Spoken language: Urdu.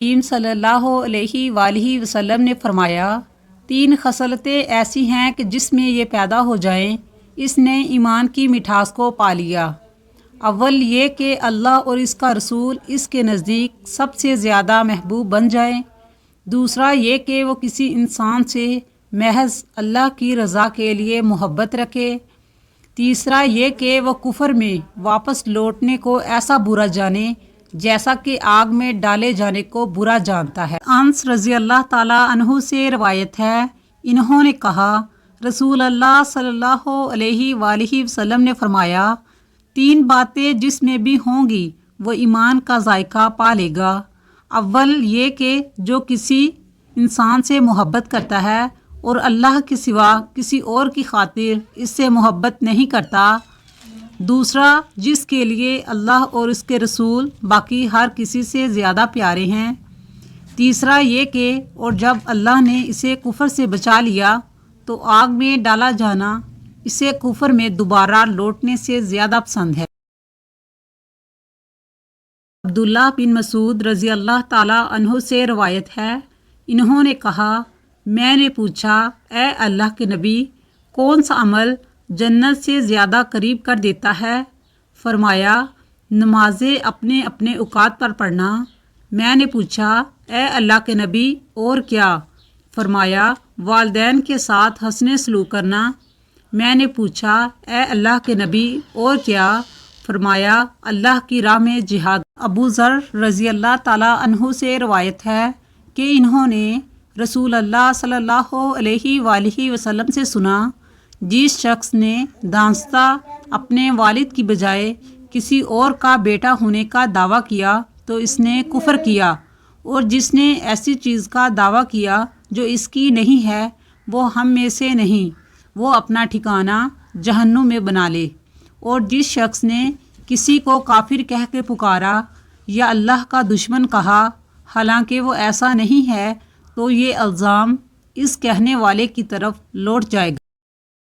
کریم صلی اللہ علیہ وآلہ وسلم نے فرمایا، 3 خصلتیں ایسی ہیں کہ جس میں یہ پیدا ہو جائیں اس نے ایمان کی مٹھاس کو پا لیا۔ اول یہ کہ اللہ اور اس کا رسول اس کے نزدیک سب سے زیادہ محبوب بن جائیں۔ دوسرا یہ کہ وہ کسی انسان سے محض اللہ کی رضا کے لیے محبت رکھے۔ تیسرا یہ کہ وہ کفر میں واپس لوٹنے کو ایسا برا جانے جیسا کہ آگ میں ڈالے جانے کو برا جانتا ہے۔ انس رضی اللہ تعالیٰ عنہ سے روایت ہے، انہوں نے کہا، رسول اللہ صلی اللہ علیہ وآلہ وسلم نے فرمایا، 3 باتیں جس میں بھی ہوں گی وہ ایمان کا ذائقہ پا لے گا۔ اول یہ کہ جو کسی انسان سے محبت کرتا ہے اور اللہ کے سوا کسی اور کی خاطر اس سے محبت نہیں کرتا۔ دوسرا جس کے لیے اللہ اور اس کے رسول باقی ہر کسی سے زیادہ پیارے ہیں۔ تیسرا یہ کہ اور جب اللہ نے اسے کفر سے بچا لیا تو آگ میں ڈالا جانا اسے کفر میں دوبارہ لوٹنے سے زیادہ پسند ہے۔ عبداللہ بن مسعود رضی اللہ تعالیٰ عنہ سے روایت ہے، انہوں نے کہا، میں نے پوچھا، اے اللہ کے نبی، کون سا عمل جنت سے زیادہ قریب کر دیتا ہے؟ فرمایا، نمازیں اپنے اپنے اوقات پر پڑھنا۔ میں نے پوچھا، اے اللہ کے نبی اور کیا؟ فرمایا، والدین کے ساتھ حسن سلوک کرنا۔ میں نے پوچھا، اے اللہ کے نبی اور کیا؟ فرمایا، اللہ کی راہ میں جہاد۔ ابو ذر رضی اللہ تعالیٰ عنہ سے روایت ہے کہ انہوں نے رسول اللہ صلی اللہ علیہ وآلہ وسلم سے سنا، جس شخص نے دانستہ اپنے والد کی بجائے کسی اور کا بیٹا ہونے کا دعویٰ کیا تو اس نے کفر کیا، اور جس نے ایسی چیز کا دعویٰ کیا جو اس کی نہیں ہے وہ ہم میں سے نہیں، وہ اپنا ٹھکانہ جہنم میں بنا لے۔ اور جس شخص نے کسی کو کافر کہہ کے پکارا یا اللہ کا دشمن کہا حالانکہ وہ ایسا نہیں ہے تو یہ الزام اس کہنے والے کی طرف لوٹ جائے گا۔